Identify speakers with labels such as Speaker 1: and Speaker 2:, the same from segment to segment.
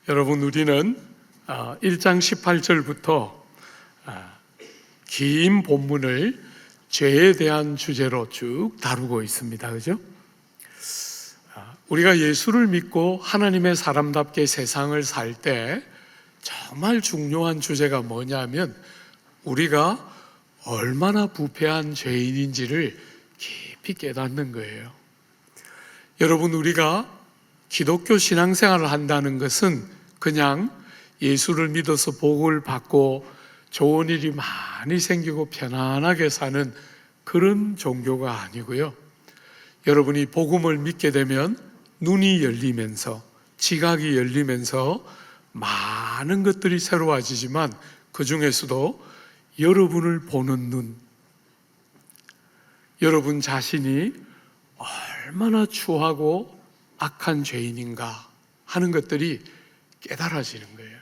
Speaker 1: 여러분, 우리는 1장 18절부터 긴 본문을 죄에 대한 주제로 쭉 다루고 있습니다. 그죠? 우리가 예수를 믿고 하나님의 사람답게 세상을 살 때 정말 중요한 주제가 뭐냐면 우리가 얼마나 부패한 죄인인지를 깊이 깨닫는 거예요. 여러분, 우리가 기독교 신앙생활을 한다는 것은 그냥 예수를 믿어서 복을 받고 좋은 일이 많이 생기고 편안하게 사는 그런 종교가 아니고요. 여러분이 복음을 믿게 되면 눈이 열리면서, 지각이 열리면서 많은 것들이 새로워지지만 그 중에서도 여러분을 보는 눈, 여러분 자신이 얼마나 추하고 악한 죄인인가 하는 것들이 깨달아지는 거예요.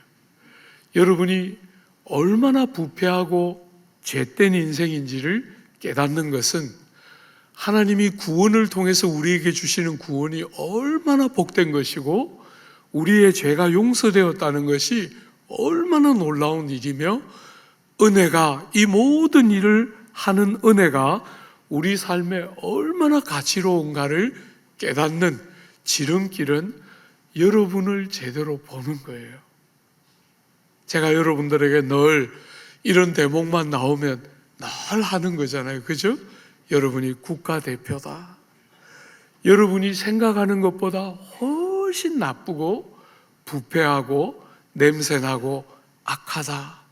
Speaker 1: 여러분이 얼마나 부패하고 죄된 인생인지를 깨닫는 것은 하나님이 구원을 통해서 우리에게 주시는 구원이 얼마나 복된 것이고 우리의 죄가 용서되었다는 것이 얼마나 놀라운 일이며 은혜가, 이 모든 일을 하는 은혜가 우리 삶에 얼마나 가치로운가를 깨닫는 지름길은 여러분을 제대로 보는 거예요. 제가 여러분들에게 늘 이런 대목만 나오면 늘 하는 거잖아요. 그죠? 여러분이 국가대표다. 여러분이 생각하는 것보다 훨씬 나쁘고 부패하고 냄새나고 악하다.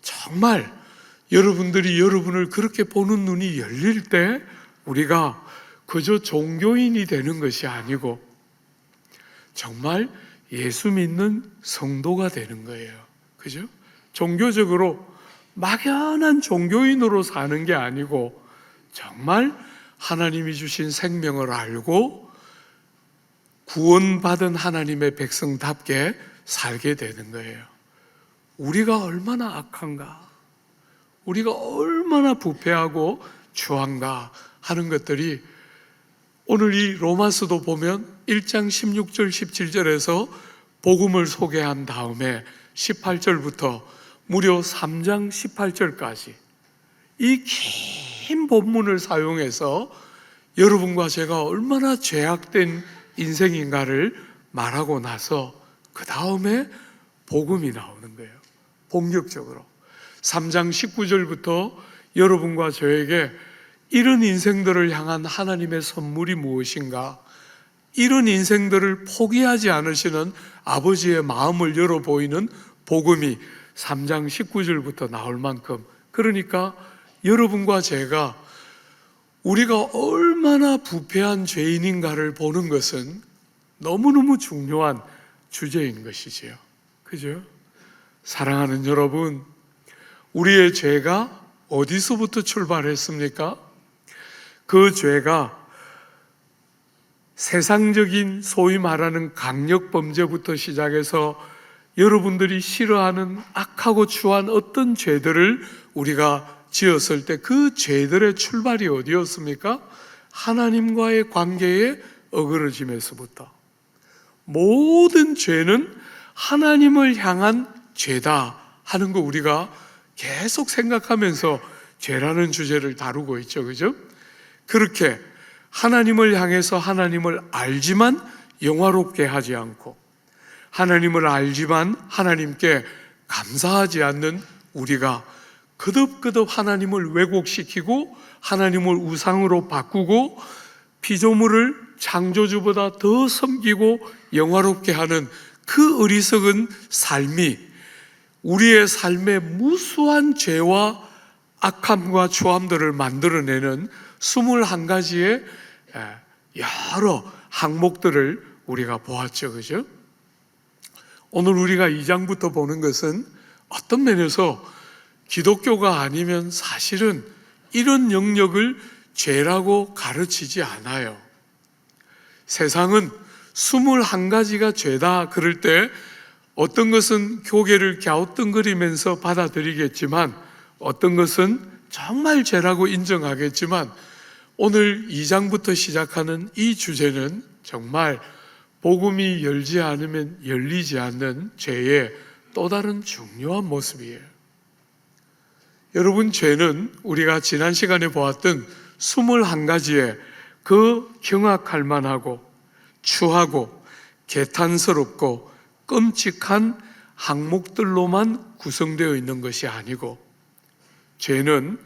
Speaker 1: 정말 여러분들이 여러분을 그렇게 보는 눈이 열릴 때 우리가 그저 종교인이 되는 것이 아니고 정말 예수 믿는 성도가 되는 거예요. 그죠? 종교적으로 막연한 종교인으로 사는 게 아니고 정말 하나님이 주신 생명을 알고 구원받은 하나님의 백성답게 살게 되는 거예요. 우리가 얼마나 악한가, 우리가 얼마나 부패하고 추한가 하는 것들이 오늘 이 로마서도 보면 1장 16절 17절에서 복음을 소개한 다음에 18절부터 무려 3장 18절까지 이 긴 본문을 사용해서 여러분과 제가 얼마나 죄악된 인생인가를 말하고 나서 그 다음에 복음이 나오는 거예요. 본격적으로 3장 19절부터 여러분과 저에게 이런 인생들을 향한 하나님의 선물이 무엇인가, 이런 인생들을 포기하지 않으시는 아버지의 마음을 열어 보이는 복음이 3장 19절부터 나올 만큼, 그러니까 여러분과 제가 우리가 얼마나 부패한 죄인인가를 보는 것은 너무너무 중요한 주제인 것이지요. 그죠? 사랑하는 여러분, 우리의 죄가 어디서부터 출발했습니까? 그 죄가 세상적인 소위 말하는 강력범죄부터 시작해서 여러분들이 싫어하는 악하고 추한 어떤 죄들을 우리가 지었을 때 그 죄들의 출발이 어디였습니까? 하나님과의 관계에 어그러짐에서부터. 모든 죄는 하나님을 향한 죄다 하는 거 우리가 계속 생각하면서 죄라는 주제를 다루고 있죠. 그죠? 그렇게 하나님을 향해서 하나님을 알지만 영화롭게 하지 않고 하나님을 알지만 하나님께 감사하지 않는 우리가 그덕그덕 하나님을 왜곡시키고 하나님을 우상으로 바꾸고 피조물을 창조주보다 더 섬기고 영화롭게 하는 그 어리석은 삶이 우리의 삶에 무수한 죄와 악함과 추함들을 만들어내는 21가지의 여러 항목들을 우리가 보았죠. 그죠? 오늘 우리가 2장부터 보는 것은 어떤 면에서 기독교가 아니면 사실은 이런 영역을 죄라고 가르치지 않아요. 세상은 21가지가 죄다 그럴 때 어떤 것은 교계를 갸우뚱거리면서 받아들이겠지만 어떤 것은 정말 죄라고 인정하겠지만 오늘 2장부터 시작하는 이 주제는 정말 복음이 열지 않으면 열리지 않는 죄의 또 다른 중요한 모습이에요. 여러분, 죄는 우리가 지난 시간에 보았던 21가지의 그 경악할 만하고 추하고 개탄스럽고 끔찍한 항목들로만 구성되어 있는 것이 아니고, 죄는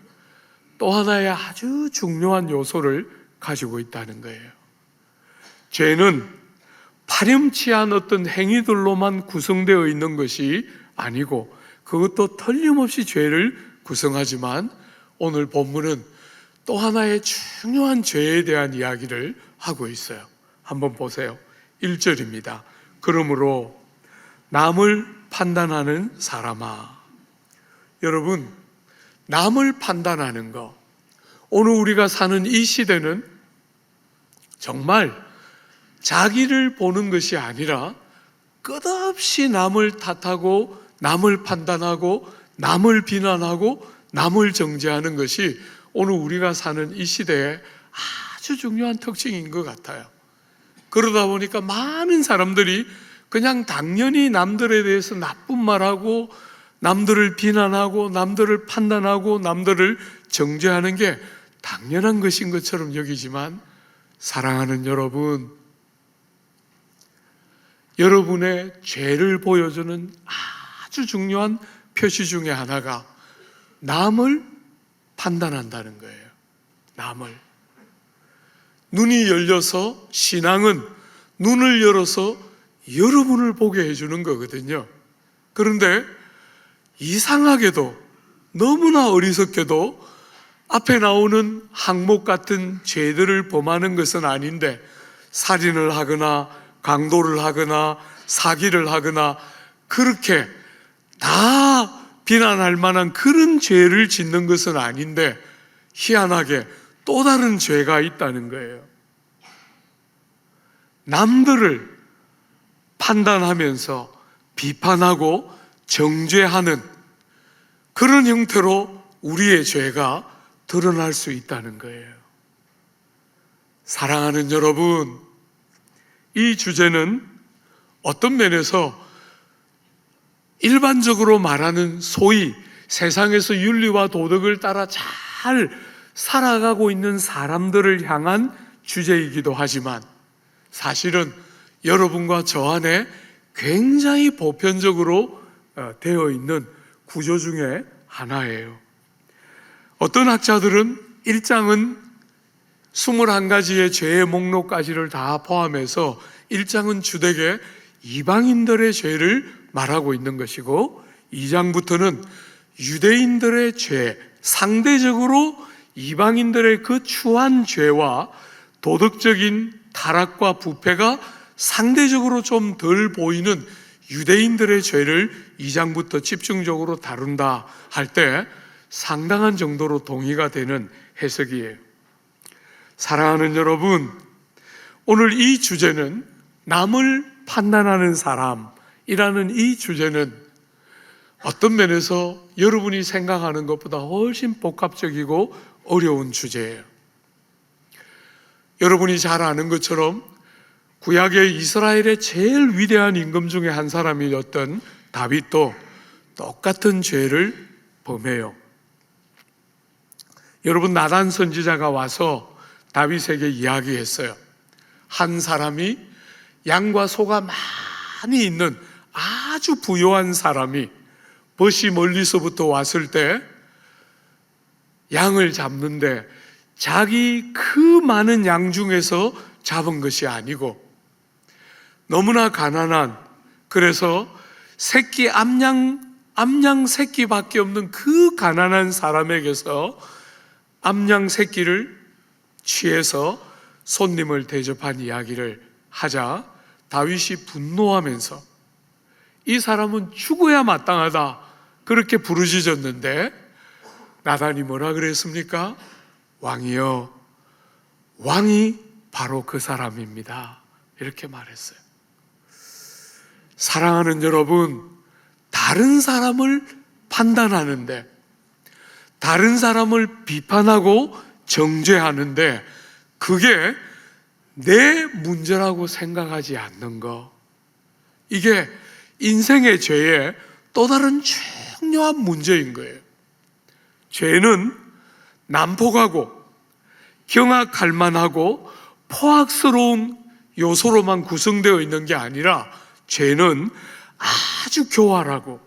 Speaker 1: 또 하나의 아주 중요한 요소를 가지고 있다는 거예요. 죄는 파렴치한 어떤 행위들로만 구성되어 있는 것이 아니고, 그것도 틀림없이 죄를 구성하지만, 오늘 본문은 또 하나의 중요한 죄에 대한 이야기를 하고 있어요. 한번 보세요. 1절입니다. 그러므로 남을 판단하는 사람아. 여러분, 남을 판단하는 것, 오늘 우리가 사는 이 시대는 정말 자기를 보는 것이 아니라 끝없이 남을 탓하고 남을 판단하고 남을 비난하고 남을 정죄하는 것이 오늘 우리가 사는 이 시대의 아주 중요한 특징인 것 같아요. 그러다 보니까 많은 사람들이 그냥 당연히 남들에 대해서 나쁜 말하고 남들을 비난하고 남들을 판단하고 남들을 정죄하는 게 당연한 것인 것처럼 여기지만, 사랑하는 여러분, 여러분의 죄를 보여주는 아주 중요한 표시 중에 하나가 남을 판단한다는 거예요. 남을. 눈이 열려서, 신앙은 눈을 열어서 여러분을 보게 해주는 거거든요. 그런데 이상하게도, 너무나 어리석게도 앞에 나오는 항목 같은 죄들을 범하는 것은 아닌데, 살인을 하거나 강도를 하거나 사기를 하거나 그렇게 다 비난할 만한 그런 죄를 짓는 것은 아닌데, 희한하게 또 다른 죄가 있다는 거예요. 남들을 판단하면서 비판하고 정죄하는 그런 형태로 우리의 죄가 드러날 수 있다는 거예요. 사랑하는 여러분, 이 주제는 어떤 면에서 일반적으로 말하는 소위 세상에서 윤리와 도덕을 따라 잘 살아가고 있는 사람들을 향한 주제이기도 하지만, 사실은 여러분과 저 안에 굉장히 보편적으로 되어 있는 구조 중에 하나예요. 어떤 학자들은 1장은 21가지의 죄의 목록까지를 다 포함해서 1장은 주되게 이방인들의 죄를 말하고 있는 것이고, 2장부터는 유대인들의 죄, 상대적으로 이방인들의 그 추한 죄와 도덕적인 타락과 부패가 상대적으로 좀 덜 보이는 유대인들의 죄를 2장부터 집중적으로 다룬다 할 때 상당한 정도로 동의가 되는 해석이에요. 사랑하는 여러분, 오늘 이 주제는, 남을 판단하는 사람이라는 이 주제는 어떤 면에서 여러분이 생각하는 것보다 훨씬 복합적이고 어려운 주제예요. 여러분이 잘 아는 것처럼 구약의 이스라엘의 제일 위대한 임금 중에 한 사람이었던 다윗도 똑같은 죄를 범해요. 여러분, 나단 선지자가 와서 다윗에게 이야기했어요. 한 사람이, 양과 소가 많이 있는 아주 부유한 사람이 벗이 멀리서부터 왔을 때 양을 잡는데, 자기 그 많은 양 중에서 잡은 것이 아니고 너무나 가난한, 그래서 새끼 암양 새끼밖에 없는 그 가난한 사람에게서 암양 새끼를 취해서 손님을 대접한 이야기를 하자 다윗이 분노하면서 이 사람은 죽어야 마땅하다 그렇게 부르짖었는데, 나단이 뭐라 그랬습니까? 왕이여, 왕이 바로 그 사람입니다, 이렇게 말했어요. 사랑하는 여러분, 다른 사람을 판단하는데, 다른 사람을 비판하고 정죄하는데, 그게 내 문제라고 생각하지 않는 것, 이게 인생의 죄의 또 다른 중요한 문제인 거예요. 죄는 난폭하고 경악할 만하고 포악스러운 요소로만 구성되어 있는 게 아니라 죄는 아주 교활하고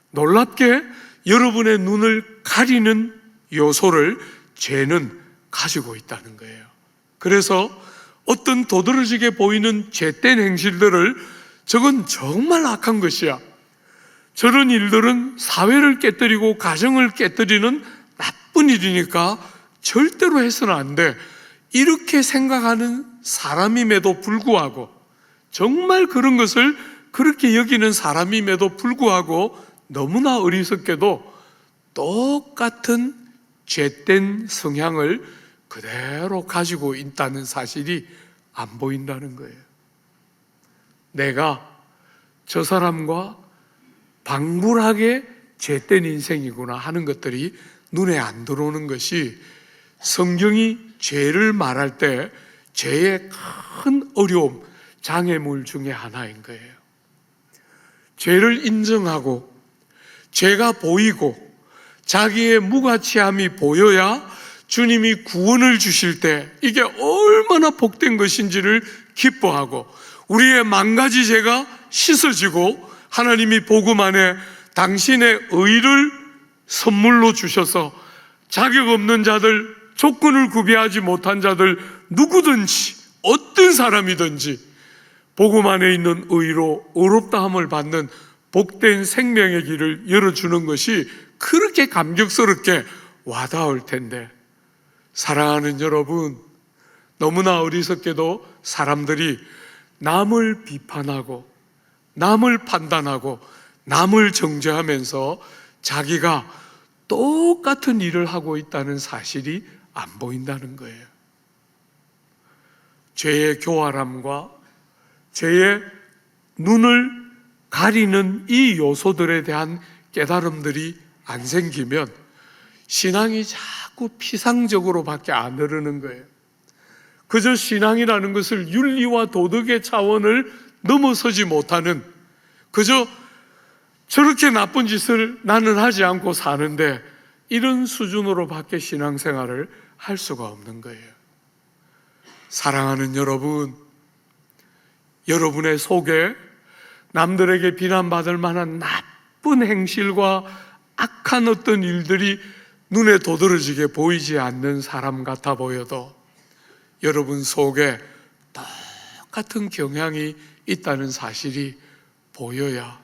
Speaker 1: 놀랍게 여러분의 눈을 가리는 요소를 죄는 가지고 있다는 거예요. 그래서 어떤 도드라지게 보이는 죄된 행실들을 저건 정말 악한 것이야, 저런 일들은 사회를 깨뜨리고 가정을 깨뜨리는 나쁜 일이니까 절대로 해서는 안 돼, 이렇게 생각하는 사람임에도 불구하고, 정말 그런 것을 그렇게 여기는 사람임에도 불구하고 너무나 어리석게도 똑같은 죄된 성향을 그대로 가지고 있다는 사실이 안 보인다는 거예요. 내가 저 사람과 방불하게 죄된 인생이구나 하는 것들이 눈에 안 들어오는 것이 성경이 죄를 말할 때 죄의 큰 어려움, 장애물 중에 하나인 거예요. 죄를 인정하고 죄가 보이고 자기의 무가치함이 보여야 주님이 구원을 주실 때 이게 얼마나 복된 것인지를 기뻐하고, 우리의 망가지 죄가 씻어지고 하나님이 복음 안에 당신의 의를 선물로 주셔서 자격 없는 자들, 조건을 구비하지 못한 자들, 누구든지 어떤 사람이든지 복음 안에 있는 의로 의롭다함을 받는 복된 생명의 길을 열어주는 것이 그렇게 감격스럽게 와닿을 텐데, 사랑하는 여러분, 너무나 어리석게도 사람들이 남을 비판하고 남을 판단하고 남을 정죄하면서 자기가 똑같은 일을 하고 있다는 사실이 안 보인다는 거예요. 죄의 교활함과 죄의 눈을 가리는 이 요소들에 대한 깨달음들이 안 생기면 신앙이 자꾸 피상적으로밖에 안 흐르는 거예요. 그저 신앙이라는 것을 윤리와 도덕의 차원을 넘어서지 못하는, 그저 저렇게 나쁜 짓을 나는 하지 않고 사는데 이런 수준으로밖에 신앙생활을 할 수가 없는 거예요. 사랑하는 여러분, 여러분의 속에 남들에게 비난받을 만한 나쁜 행실과 악한 어떤 일들이 눈에 도드라지게 보이지 않는 사람 같아 보여도 여러분 속에 똑같은 경향이 있다는 사실이 보여야,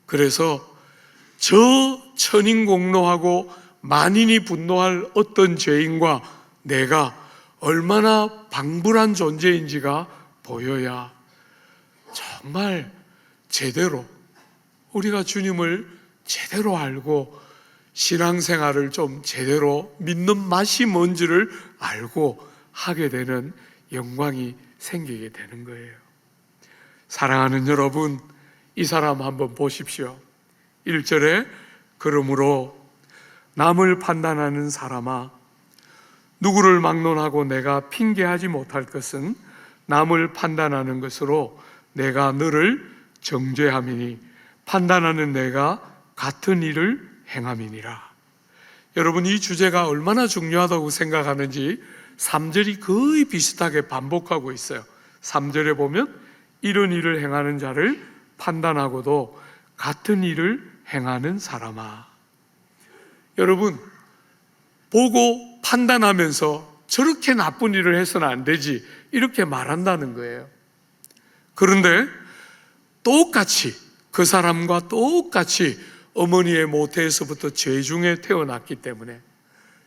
Speaker 1: 그래서 저 천인공노하고 만인이 분노할 어떤 죄인과 내가 얼마나 방불한 존재인지가 보여야 정말 제대로 우리가 주님을 제대로 알고 신앙생활을 좀 제대로 믿는 맛이 뭔지를 알고 하게 되는 영광이 생기게 되는 거예요. 사랑하는 여러분, 이 사람 한번 보십시오. 1절에 그러므로 남을 판단하는 사람아, 누구를 막론하고 내가 핑계하지 못할 것은 남을 판단하는 것으로 내가 너를 정죄함이니 판단하는 내가 같은 일을 행함이니라. 여러분, 이 주제가 얼마나 중요하다고 생각하는지 3절이 거의 비슷하게 반복하고 있어요. 3절에 보면 이런 일을 행하는 자를 판단하고도 같은 일을 행하는 사람아. 여러분, 보고 판단하면서 저렇게 나쁜 일을 해서는 안 되지 이렇게 말한다는 거예요. 그런데 똑같이 그 사람과 똑같이 어머니의 모태에서부터 죄 중에 태어났기 때문에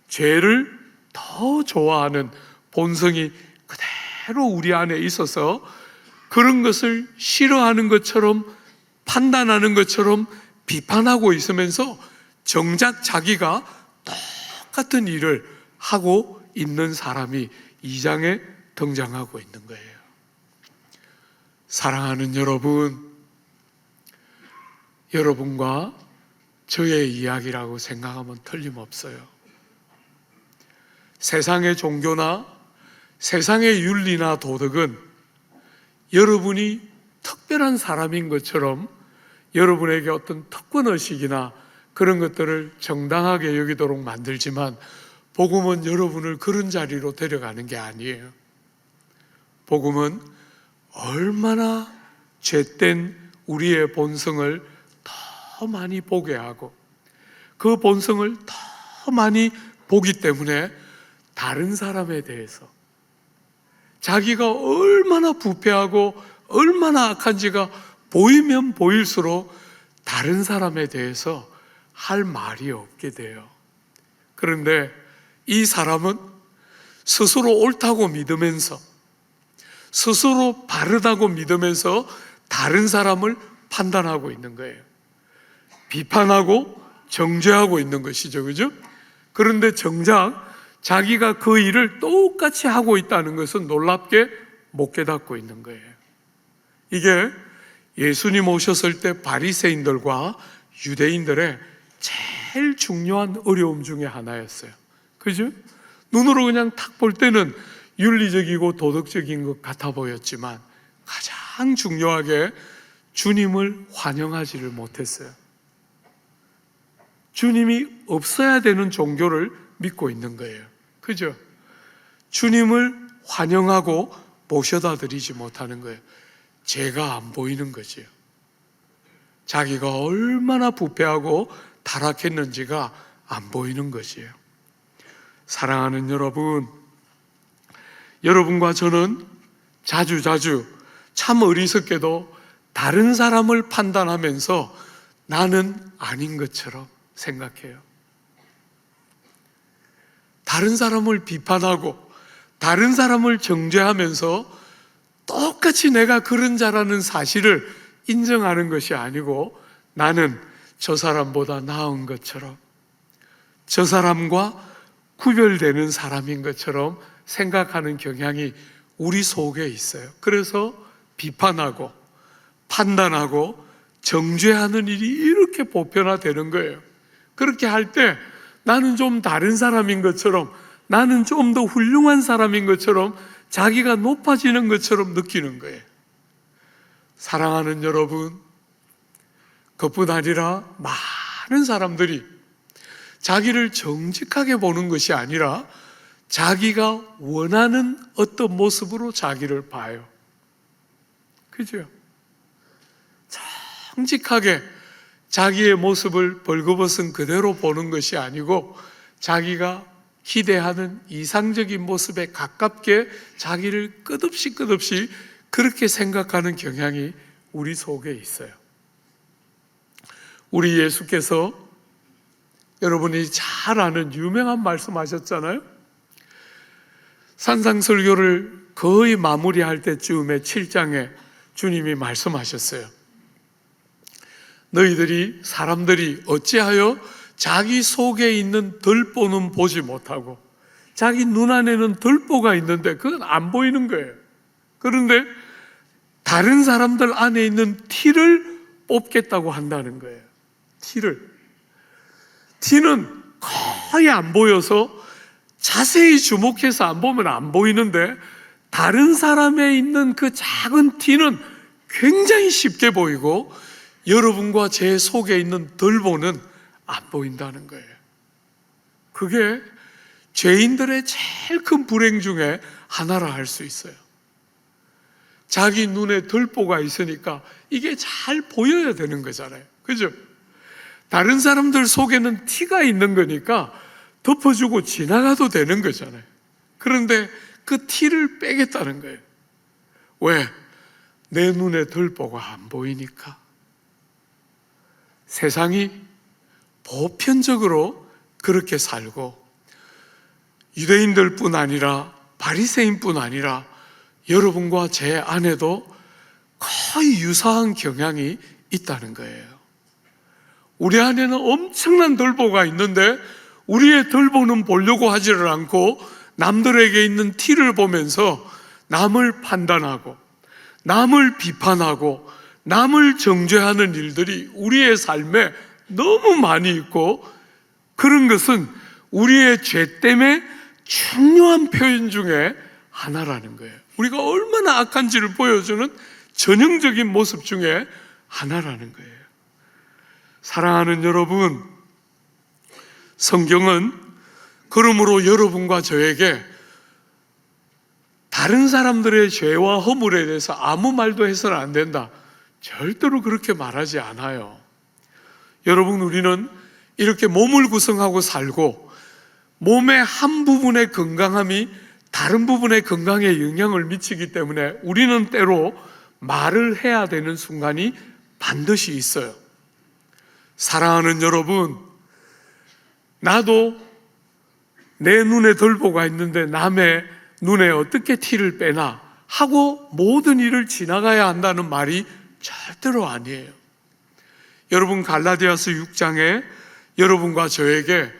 Speaker 1: 죄를 더 좋아하는 본성이 그대로 우리 안에 있어서 그런 것을 싫어하는 것처럼 판단하는 것처럼 비판하고 있으면서 정작 자기가 똑같은 일을 하고 있는 사람이 2장에 등장하고 있는 거예요. 사랑하는 여러분, 여러분과 저의 이야기라고 생각하면 틀림없어요. 세상의 종교나 세상의 윤리나 도덕은 여러분이 특별한 사람인 것처럼 여러분에게 어떤 특권의식이나 그런 것들을 정당하게 여기도록 만들지만, 복음은 여러분을 그런 자리로 데려가는 게 아니에요. 복음은 얼마나 죄된 우리의 본성을 더 많이 보게 하고 그 본성을 더 많이 보기 때문에 다른 사람에 대해서 자기가 얼마나 부패하고 얼마나 악한지가 보이면 보일수록 다른 사람에 대해서 할 말이 없게 돼요. 그런데 이 사람은 스스로 옳다고 믿으면서, 스스로 바르다고 믿으면서 다른 사람을 판단하고 있는 거예요. 비판하고 정죄하고 있는 것이죠. 그죠? 그런데 정작 자기가 그 일을 똑같이 하고 있다는 것은 놀랍게 못 깨닫고 있는 거예요. 이게 예수님 오셨을 때 바리새인들과 유대인들의 제일 중요한 어려움 중에 하나였어요. 그죠? 눈으로 그냥 탁 볼 때는 윤리적이고 도덕적인 것 같아 보였지만 가장 중요하게 주님을 환영하지를 못했어요. 주님이 없어야 되는 종교를 믿고 있는 거예요. 그죠? 주님을 환영하고 모셔다 드리지 못하는 거예요. 죄가 안 보이는 거지요. 자기가 얼마나 부패하고 타락했는지가 안 보이는 것이에요. 사랑하는 여러분, 여러분과 저는 자주 참 어리석게도 다른 사람을 판단하면서 나는 아닌 것처럼 생각해요. 다른 사람을 비판하고 다른 사람을 정죄하면서 똑같이 내가 그런 자라는 사실을 인정하는 것이 아니고 나는 저 사람보다 나은 것처럼, 저 사람과 구별되는 사람인 것처럼 생각하는 경향이 우리 속에 있어요. 그래서 비판하고 판단하고 정죄하는 일이 이렇게 보편화되는 거예요. 그렇게 할 때 나는 좀 다른 사람인 것처럼, 나는 좀 더 훌륭한 사람인 것처럼, 자기가 높아지는 것처럼 느끼는 거예요. 사랑하는 여러분, 그뿐 아니라 많은 사람들이 자기를 정직하게 보는 것이 아니라 자기가 원하는 어떤 모습으로 자기를 봐요. 그죠? 정직하게 자기의 모습을 벌거벗은 그대로 보는 것이 아니고 자기가 기대하는 이상적인 모습에 가깝게 자기를 끝없이 그렇게 생각하는 경향이 우리 속에 있어요. 우리 예수께서 여러분이 잘 아는 유명한 말씀하셨잖아요. 산상설교를 거의 마무리할 때쯤에 7장에 주님이 말씀하셨어요. 너희들이 사람들이 어찌하여 자기 속에 있는 들보는 보지 못하고 자기 눈 안에는 들보가 있는데 그건 안 보이는 거예요. 그런데 다른 사람들 안에 있는 티를 뽑겠다고 한다는 거예요. 티는 거의 안 보여서 자세히 주목해서 안 보면 안 보이는데 다른 사람에 있는 그 작은 티는 굉장히 쉽게 보이고 여러분과 제 속에 있는 들보는 안 보인다는 거예요. 그게 죄인들의 제일 큰 불행 중에 하나라 할 수 있어요. 자기 눈에 들보가 있으니까 이게 잘 보여야 되는 거잖아요. 그죠? 다른 사람들 속에는 티가 있는 거니까 덮어주고 지나가도 되는 거잖아요. 그런데 그 티를 빼겠다는 거예요. 왜? 내 눈에 들보가 안 보이니까. 세상이 보편적으로 그렇게 살고 유대인들뿐 아니라 바리새인뿐 아니라 여러분과 제 안에도 거의 유사한 경향이 있다는 거예요. 우리 안에는 엄청난 들보가 있는데 우리의 들보는 보려고 하지를 않고 남들에게 있는 티를 보면서 남을 판단하고 남을 비판하고 남을 정죄하는 일들이 우리의 삶에 너무 많이 있고, 그런 것은 우리의 죄 때문에 중요한 표현 중에 하나라는 거예요. 우리가 얼마나 악한지를 보여주는 전형적인 모습 중에 하나라는 거예요. 사랑하는 여러분, 성경은 그러므로 여러분과 저에게 다른 사람들의 죄와 허물에 대해서 아무 말도 해서는 안 된다, 절대로 그렇게 말하지 않아요. 여러분, 우리는 이렇게 몸을 구성하고 살고 몸의 한 부분의 건강함이 다른 부분의 건강에 영향을 미치기 때문에 우리는 때로 말을 해야 되는 순간이 반드시 있어요. 사랑하는 여러분, 나도 내 눈에 덜보가 있는데 남의 눈에 어떻게 티를 빼나 하고 모든 일을 지나가야 한다는 말이 절대로 아니에요. 여러분, 갈라디아서 6장에 여러분과 저에게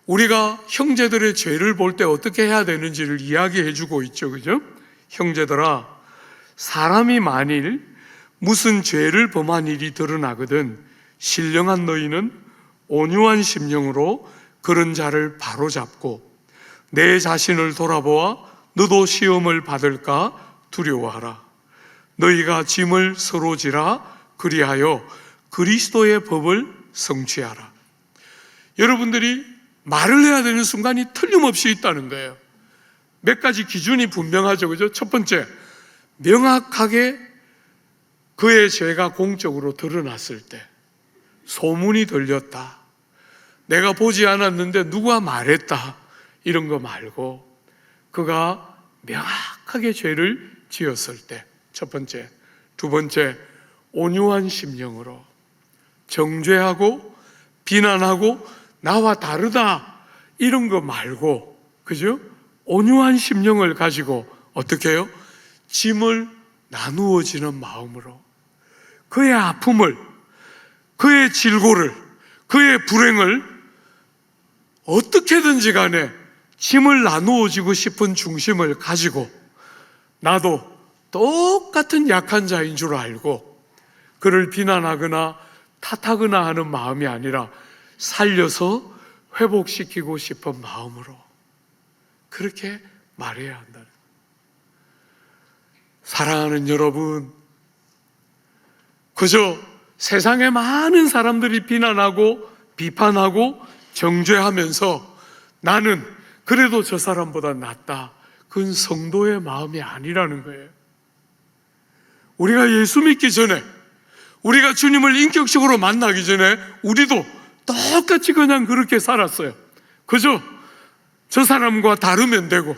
Speaker 1: 우리가 형제들의 죄를 볼 때 어떻게 해야 되는지를 이야기해 주고 있죠. 그죠? 형제들아, 사람이 만일 무슨 죄를 범한 일이 드러나거든 신령한 너희는 온유한 심령으로 그런 자를 바로잡고 내 자신을 돌아보아 너도 시험을 받을까 두려워하라. 너희가 짐을 서로 지라 그리하여 그리스도의 법을 성취하라. 여러분들이 말을 해야 되는 순간이 틀림없이 있다는 거예요. 몇 가지 기준이 분명하죠. 그죠? 첫 번째, 명확하게 그의 죄가 공적으로 드러났을 때, 소문이 들렸다, 내가 보지 않았는데 누가 말했다, 이런 거 말고 그가 명확하게 죄를 지었을 때, 첫 번째. 두 번째, 온유한 심령으로 정죄하고 비난하고 나와 다르다 이런 거 말고, 그죠? 온유한 심령을 가지고 어떻게 해요? 짐을 나누어지는 마음으로 그의 아픔을, 그의 질고를, 그의 불행을 어떻게든지 간에 짐을 나누어지고 싶은 중심을 가지고 나도 똑같은 약한 자인 줄 알고 그를 비난하거나 탓하거나 하는 마음이 아니라 살려서 회복시키고 싶은 마음으로 그렇게 말해야 한다는. 사랑하는 여러분, 그저 세상에 많은 사람들이 비난하고 비판하고 정죄하면서 나는 그래도 저 사람보다 낫다, 그건 성도의 마음이 아니라는 거예요. 우리가 예수 믿기 전에, 우리가 주님을 인격적으로 만나기 전에 우리도 똑같이 그냥 그렇게 살았어요. 그죠? 저 사람과 다르면 되고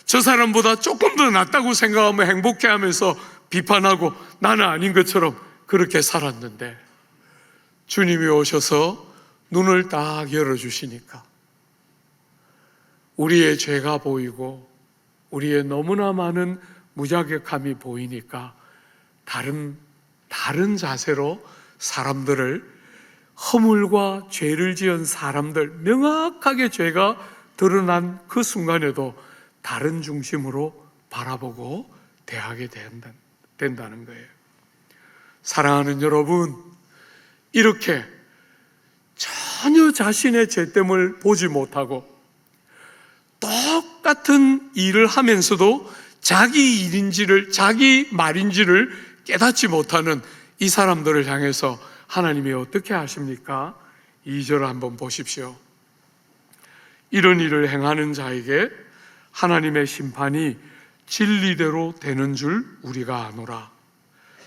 Speaker 1: 저 사람보다 조금 더 낫다고 생각하면 행복해하면서 비판하고 나는 아닌 것처럼 그렇게 살았는데, 주님이 오셔서 눈을 딱 열어주시니까 우리의 죄가 보이고 우리의 너무나 많은 무자격함이 보이니까 다른 자세로 사람들을, 허물과 죄를 지은 사람들, 명확하게 죄가 드러난 그 순간에도 다른 중심으로 바라보고 대하게 된다는 거예요. 사랑하는 여러분, 이렇게 전혀 자신의 죄됨을 보지 못하고 똑같은 일을 하면서도 자기 일인지를, 자기 말인지를 깨닫지 못하는 이 사람들을 향해서 하나님이 어떻게 하십니까? 2절 한번 보십시오. 이런 일을 행하는 자에게 하나님의 심판이 진리대로 되는 줄 우리가 아노라.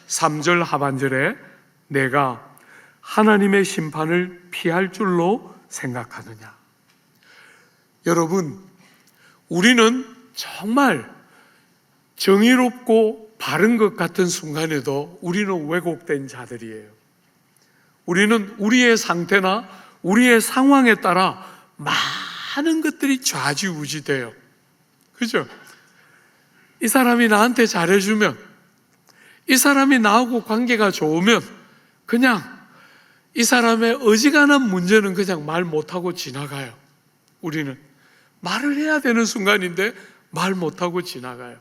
Speaker 1: 3절 하반절에 내가 하나님의 심판을 피할 줄로 생각하느냐. 여러분, 우리는 정말 정의롭고 바른 것 같은 순간에도 우리는 왜곡된 자들이에요. 우리는 우리의 상태나 우리의 상황에 따라 많은 것들이 좌지우지돼요. 그죠? 이 사람이 나한테 잘해주면, 이 사람이 나하고 관계가 좋으면 그냥 이 사람의 어지간한 문제는 그냥 말 못하고 지나가요. 우리는 말을 해야 되는 순간인데 말 못하고 지나가요.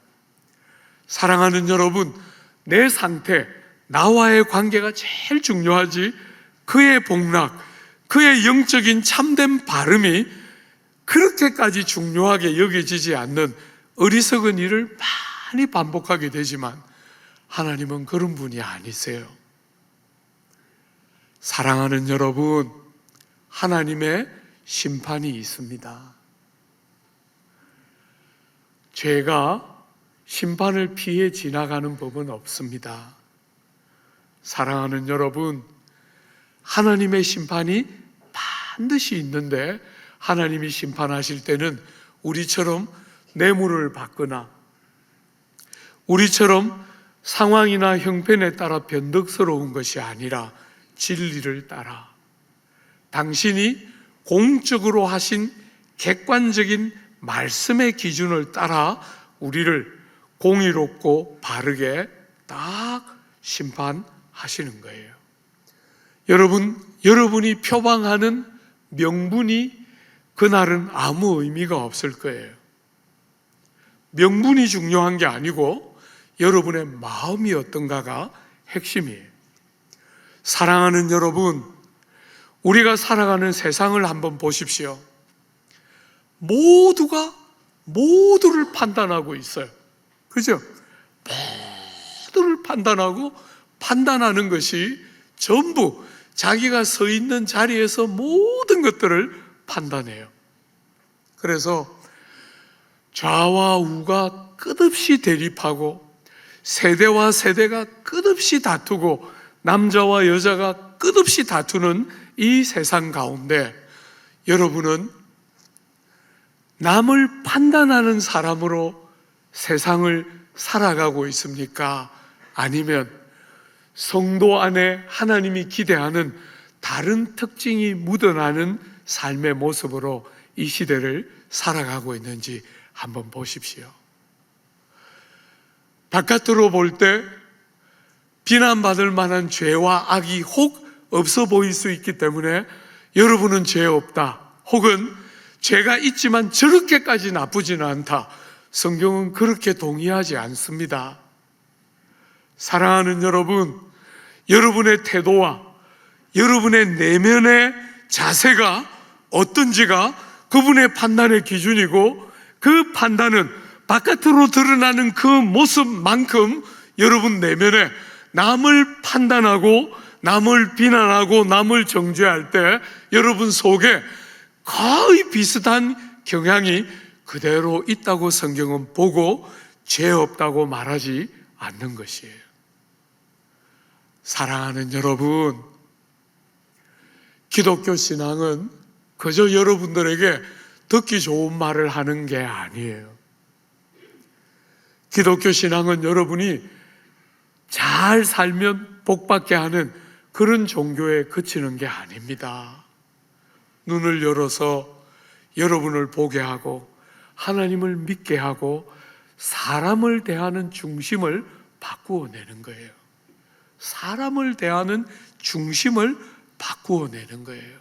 Speaker 1: 사랑하는 여러분, 내 상태, 나와의 관계가 제일 중요하지, 그의 복락, 그의 영적인 참된 발음이 그렇게까지 중요하게 여겨지지 않는 어리석은 일을 많이 반복하게 되지만 하나님은 그런 분이 아니세요. 사랑하는 여러분, 하나님의 심판이 있습니다. 죄가 심판을 피해 지나가는 법은 없습니다. 사랑하는 여러분, 하나님의 심판이 반드시 있는데 하나님이 심판하실 때는 우리처럼 뇌물을 받거나 우리처럼 상황이나 형편에 따라 변덕스러운 것이 아니라 진리를 따라 당신이 공적으로 하신 객관적인 말씀의 기준을 따라 우리를 공의롭고 바르게 딱 심판하시는 거예요. 여러분이 표방하는 명분이 그날은 아무 의미가 없을 거예요. 명분이 중요한 게 아니고 여러분의 마음이 어떤가가 핵심이에요. 사랑하는 여러분, 우리가 살아가는 세상을 한번 보십시오. 모두가 모두를 판단하고 있어요. 그죠? 모두를 판단하고 판단하는 것이 전부 자기가 서 있는 자리에서 모든 것들을 판단해요. 그래서 좌와 우가 끝없이 대립하고 세대와 세대가 끝없이 다투고 남자와 여자가 끝없이 다투는 이 세상 가운데 여러분은 남을 판단하는 사람으로 세상을 살아가고 있습니까? 아니면 성도 안에 하나님이 기대하는 다른 특징이 묻어나는 삶의 모습으로 이 시대를 살아가고 있는지 한번 보십시오. 바깥으로 볼 때 비난받을 만한 죄와 악이 혹 없어 보일 수 있기 때문에 여러분은 죄 없다, 혹은 죄가 있지만 저렇게까지 나쁘지는 않다, 성경은 그렇게 동의하지 않습니다. 사랑하는 여러분, 여러분의 태도와 여러분의 내면의 자세가 어떤지가 그분의 판단의 기준이고, 그 판단은 바깥으로 드러나는 그 모습만큼 여러분 내면에 남을 판단하고 남을 비난하고 남을 정죄할 때 여러분 속에 거의 비슷한 경향이 그대로 있다고 성경은 보고 죄 없다고 말하지 않는 것이에요. 사랑하는 여러분, 기독교 신앙은 그저 여러분들에게 듣기 좋은 말을 하는 게 아니에요. 기독교 신앙은 여러분이 잘 살면 복받게 하는 그런 종교에 그치는 게 아닙니다. 눈을 열어서 여러분을 보게 하고 하나님을 믿게 하고 사람을 대하는 중심을 바꾸어 내는 거예요. 사람을 대하는 중심을 바꾸어 내는 거예요.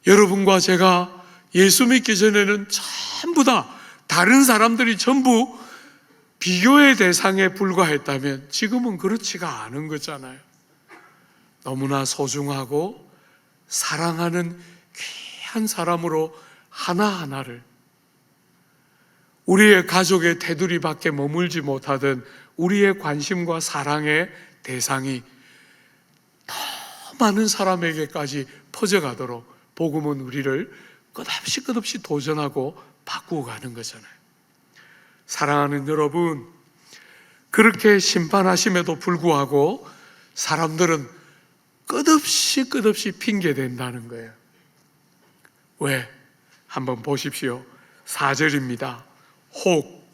Speaker 1: 여러분과 제가 예수 믿기 전에는 전부 다 다른 사람들이 전부 비교의 대상에 불과했다면 지금은 그렇지가 않은 거잖아요. 너무나 소중하고 사랑하는 귀한 사람으로 하나하나를, 우리의 가족의 테두리 밖에 머물지 못하던 우리의 관심과 사랑의 대상이 더 많은 사람에게까지 퍼져가도록 복음은 우리를 끝없이 도전하고 바꾸어 가는 거잖아요. 사랑하는 여러분, 그렇게 심판하심에도 불구하고 사람들은 끝없이 핑계댄다는 거예요. 왜? 한번 보십시오. 4절입니다. 혹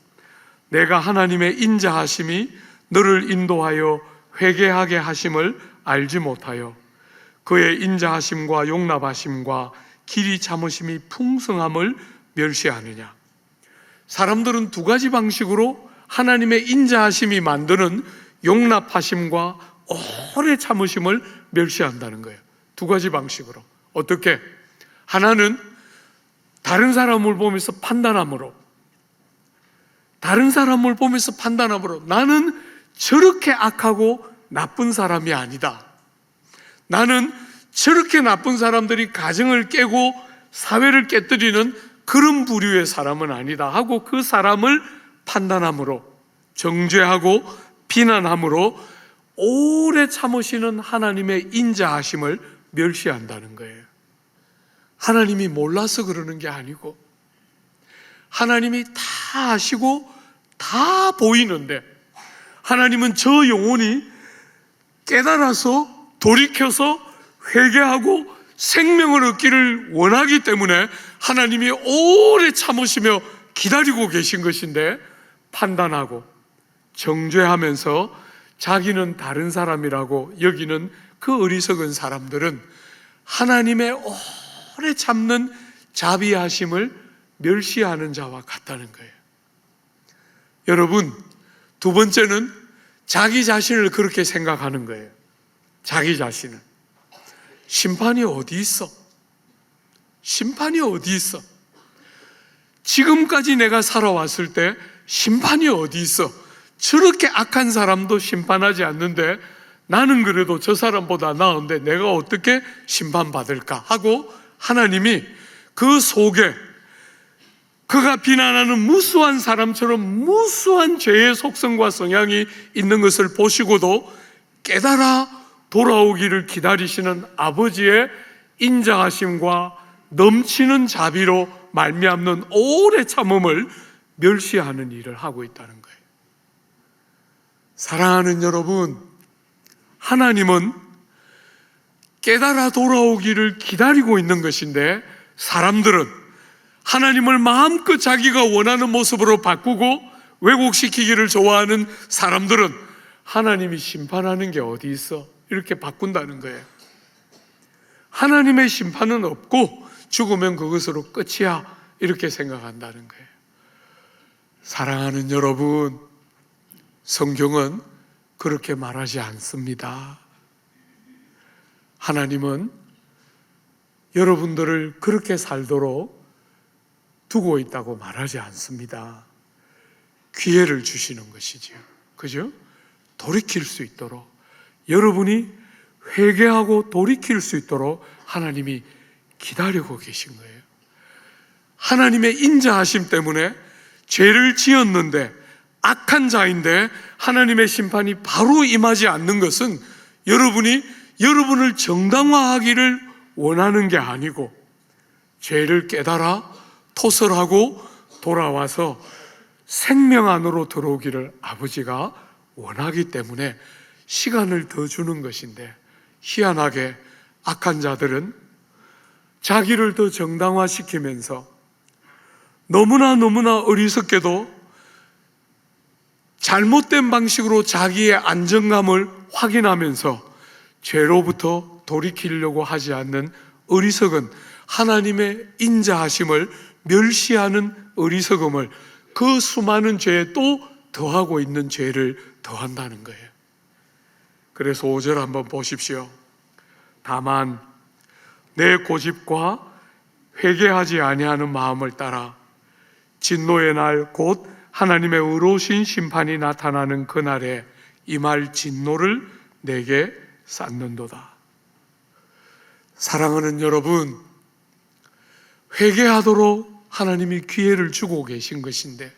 Speaker 1: 내가 하나님의 인자하심이 너를 인도하여 회개하게 하심을 알지 못하여 그의 인자하심과 용납하심과 길이 참으심이 풍성함을 멸시하느냐. 사람들은 두 가지 방식으로 하나님의 인자하심이 만드는 용납하심과 오래 참으심을 멸시한다는 거예요. 두 가지 방식으로. 어떻게? 하나는 다른 사람을 보면서 판단함으로, 나는 저렇게 악하고 나쁜 사람이 아니다. 나는 저렇게 나쁜 사람들이 가정을 깨고 사회를 깨뜨리는 그런 부류의 사람은 아니다 하고 그 사람을 판단함으로, 정죄하고 비난함으로 오래 참으시는 하나님의 인자하심을 멸시한다는 거예요. 하나님이 몰라서 그러는 게 아니고 하나님이 다 아시고 다 보이는데, 하나님은 저 영혼이 깨달아서 돌이켜서 회개하고 생명을 얻기를 원하기 때문에 하나님이 오래 참으시며 기다리고 계신 것인데, 판단하고 정죄하면서 자기는 다른 사람이라고 여기는 그 어리석은 사람들은 하나님의 오래 참는 자비하심을 멸시하는 자와 같다는 거예요. 여러분, 두 번째는 자기 자신을 그렇게 생각하는 거예요. 자기 자신을. 심판이 어디 있어? 심판이 어디 있어? 지금까지 내가 살아왔을 때 심판이 어디 있어? 저렇게 악한 사람도 심판하지 않는데 나는 그래도 저 사람보다 나은데 내가 어떻게 심판받을까 하고 하나님이 그 속에 그가 비난하는 무수한 사람처럼 무수한 죄의 속성과 성향이 있는 것을 보시고도 깨달아 돌아오기를 기다리시는 아버지의 인자하심과 넘치는 자비로 말미암는 오래 참음을 멸시하는 일을 하고 있다는 거예요. 사랑하는 여러분, 하나님은 깨달아 돌아오기를 기다리고 있는 것인데, 사람들은 하나님을 마음껏 자기가 원하는 모습으로 바꾸고 왜곡시키기를 좋아하는 사람들은 하나님이 심판하는 게 어디 있어? 이렇게 바꾼다는 거예요. 하나님의 심판은 없고 죽으면 그것으로 끝이야, 이렇게 생각한다는 거예요. 사랑하는 여러분, 성경은 그렇게 말하지 않습니다. 하나님은 여러분들을 그렇게 살도록 두고 있다고 말하지 않습니다. 기회를 주시는 것이지요. 그죠? 돌이킬 수 있도록, 여러분이 회개하고 돌이킬 수 있도록 하나님이 기다리고 계신 거예요. 하나님의 인자하심 때문에 죄를 지었는데 악한 자인데 하나님의 심판이 바로 임하지 않는 것은 여러분이 여러분을 정당화하기를 원하는 게 아니고 죄를 깨달아 토설하고 돌아와서 생명 안으로 들어오기를 아버지가 원하기 때문에 시간을 더 주는 것인데, 희한하게 악한 자들은 자기를 더 정당화시키면서 너무나 어리석게도 잘못된 방식으로 자기의 안정감을 확인하면서 죄로부터 돌이키려고 하지 않는 어리석은, 하나님의 인자하심을 멸시하는 어리석음을 그 수많은 죄에 또 더하고 있는 죄를 더한다는 거예요. 그래서 5절 한번 보십시오. 다만 내 고집과 회개하지 아니하는 마음을 따라 진노의 날 곧 하나님의 의로우신 심판이 나타나는 그날에 임할 진노를 내게 쌓는도다. 사랑하는 여러분, 회개하도록 하나님이 기회를 주고 계신 것인데,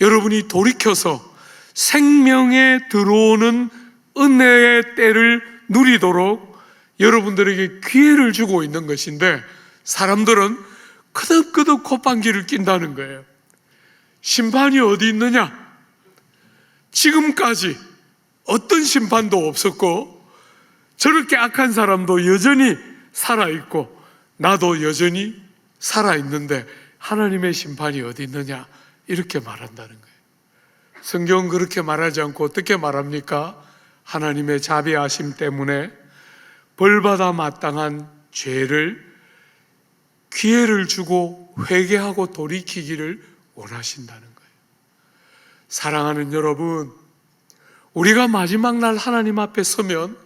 Speaker 1: 여러분이 돌이켜서 생명에 들어오는 은혜의 때를 누리도록 여러분들에게 기회를 주고 있는 것인데, 사람들은 끄덕끄덕 콧방귀를 낀다는 거예요. 심판이 어디 있느냐? 지금까지 어떤 심판도 없었고 저렇게 악한 사람도 여전히 살아있고 나도 여전히 살아있는데 하나님의 심판이 어디 있느냐? 이렇게 말한다는 거예요. 성경은 그렇게 말하지 않고 어떻게 말합니까? 하나님의 자비하심 때문에 벌받아 마땅한 죄를 기회를 주고 회개하고 돌이키기를 원하신다는 거예요. 사랑하는 여러분, 우리가 마지막 날 하나님 앞에 서면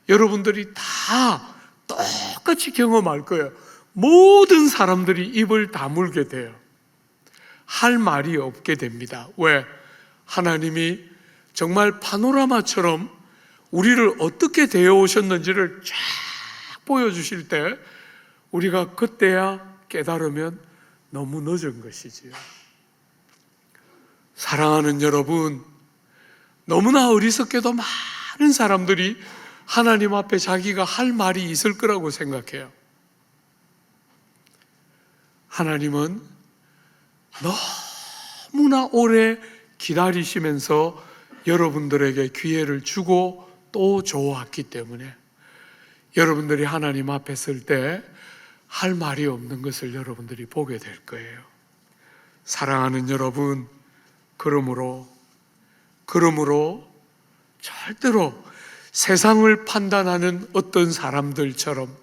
Speaker 1: 여러분들이 다 똑같이 경험할 거예요. 모든 사람들이 입을 다물게 돼요. 할 말이 없게 됩니다. 왜? 하나님이 정말 파노라마처럼 우리를 어떻게 대해 오셨는지를 쫙 보여주실 때 우리가 그때야 깨달으면 너무 늦은 것이지요. 사랑하는 여러분, 너무나 어리석게도 많은 사람들이 하나님 앞에 자기가 할 말이 있을 거라고 생각해요. 하나님은 너무나 오래 기다리시면서 여러분들에게 기회를 주고 또 줘왔기 때문에 여러분들이 하나님 앞에 설 때 할 말이 없는 것을 여러분들이 보게 될 거예요. 사랑하는 여러분, 그러므로 절대로 세상을 판단하는 어떤 사람들처럼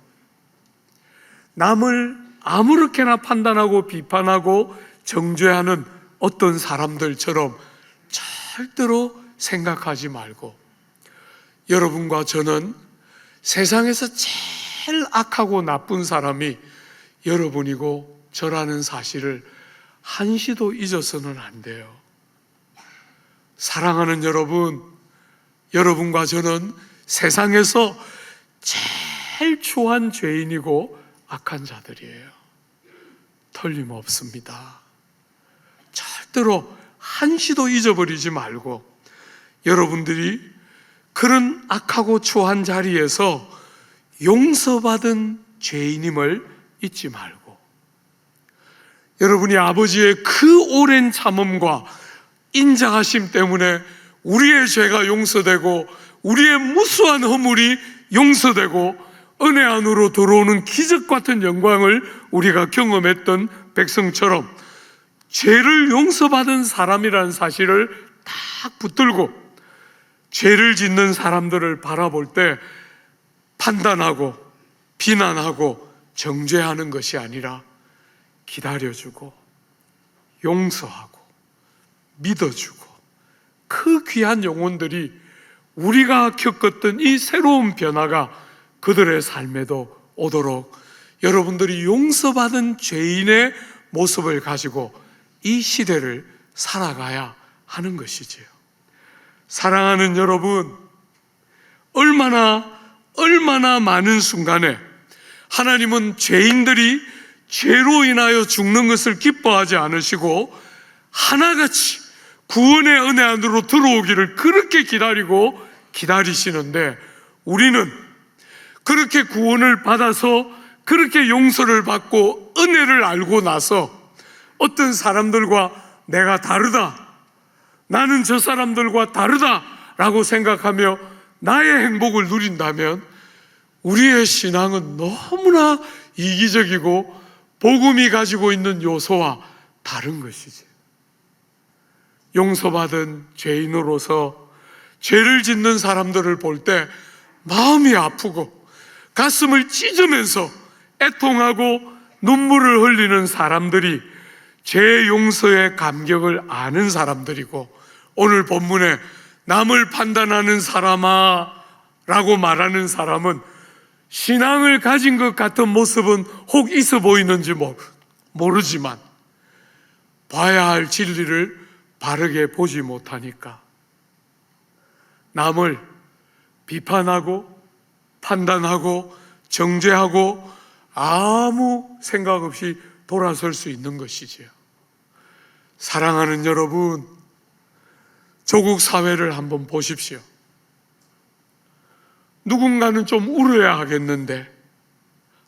Speaker 1: 남을 아무렇게나 판단하고 비판하고 정죄하는 어떤 사람들처럼 절대로 생각하지 말고, 여러분과 저는 세상에서 제일 악하고 나쁜 사람이 여러분이고 저라는 사실을 한시도 잊어서는 안 돼요. 사랑하는 여러분, 여러분과 저는 세상에서 제일 추한 죄인이고 악한 자들이에요. 틀림없습니다. 절대로 한시도 잊어버리지 말고 여러분들이 그런 악하고 추한 자리에서 용서받은 죄인임을 잊지 말고, 여러분이 아버지의 그 오랜 참음과 인자하심 때문에 우리의 죄가 용서되고 우리의 무수한 허물이 용서되고 은혜 안으로 들어오는 기적 같은 영광을 우리가 경험했던 백성처럼 죄를 용서받은 사람이라는 사실을 딱 붙들고 죄를 짓는 사람들을 바라볼 때 판단하고 비난하고 정죄하는 것이 아니라 기다려주고 용서하고 믿어주고, 그 귀한 영혼들이 우리가 겪었던 이 새로운 변화가 그들의 삶에도 오도록 여러분들이 용서받은 죄인의 모습을 가지고 이 시대를 살아가야 하는 것이지요. 사랑하는 여러분, 얼마나 많은 순간에 하나님은 죄인들이 죄로 인하여 죽는 것을 기뻐하지 않으시고 하나같이 구원의 은혜 안으로 들어오기를 그렇게 기다리시는데, 우리는 그렇게 구원을 받아서 그렇게 용서를 받고 은혜를 알고 나서 어떤 사람들과 내가 다르다, 나는 저 사람들과 다르다라고 생각하며 나의 행복을 누린다면 우리의 신앙은 너무나 이기적이고 복음이 가지고 있는 요소와 다른 것이지. 용서받은 죄인으로서 죄를 짓는 사람들을 볼 때 마음이 아프고 가슴을 찢으면서 애통하고 눈물을 흘리는 사람들이 죄 용서의 감격을 아는 사람들이고, 오늘 본문에 남을 판단하는 사람아 라고 말하는 사람은 신앙을 가진 것 같은 모습은 혹 있어 보이는지 모르지만 봐야 할 진리를 바르게 보지 못하니까 남을 비판하고 판단하고 정죄하고 아무 생각 없이 돌아설 수 있는 것이지요. 사랑하는 여러분, 조국 사회를 한번 보십시오. 누군가는 좀 울어야 하겠는데,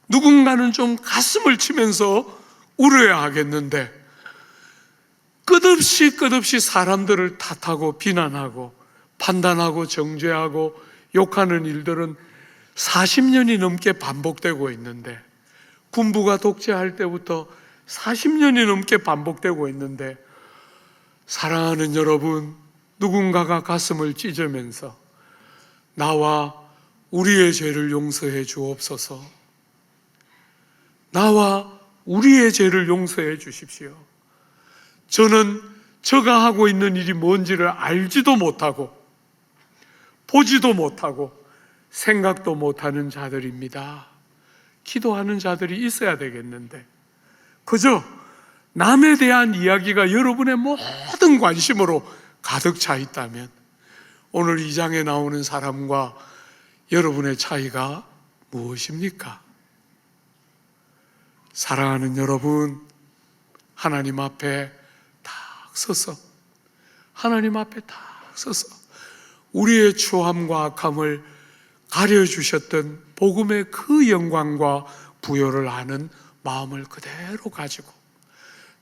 Speaker 1: 누군가는 좀 가슴을 치면서 울어야 하겠는데, 끝없이 사람들을 탓하고 비난하고 판단하고 정죄하고 욕하는 일들은 40년이 넘게 반복되고 있는데, 군부가 독재할 때부터 40년이 넘게 반복되고 있는데, 사랑하는 여러분, 누군가가 가슴을 찢으면서 나와 우리의 죄를 용서해 주옵소서, 나와 우리의 죄를 용서해 주십시오, 저는 저가 하고 있는 일이 뭔지를 알지도 못하고 보지도 못하고 생각도 못하는 자들입니다. 기도하는 자들이 있어야 되겠는데 그저 남에 대한 이야기가 여러분의 모든 관심으로 가득 차 있다면 오늘 이 장에 나오는 사람과 여러분의 차이가 무엇입니까? 사랑하는 여러분, 하나님 앞에 딱 서서, 하나님 앞에 딱 서서 우리의 추함과 악함을 가려주셨던 복음의 그 영광과 부요를 아는 마음을 그대로 가지고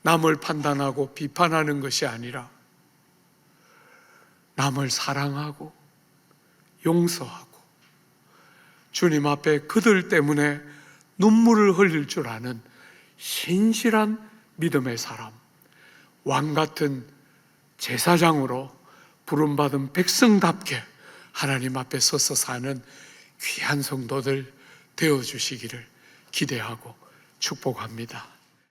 Speaker 1: 남을 판단하고 비판하는 것이 아니라 남을 사랑하고 용서하고 주님 앞에 그들 때문에 눈물을 흘릴 줄 아는 신실한 믿음의 사람, 왕 같은 제사장으로 부름받은 백성답게 하나님 앞에 서서 사는 귀한 성도들 되어주시기를 기대하고 축복합니다.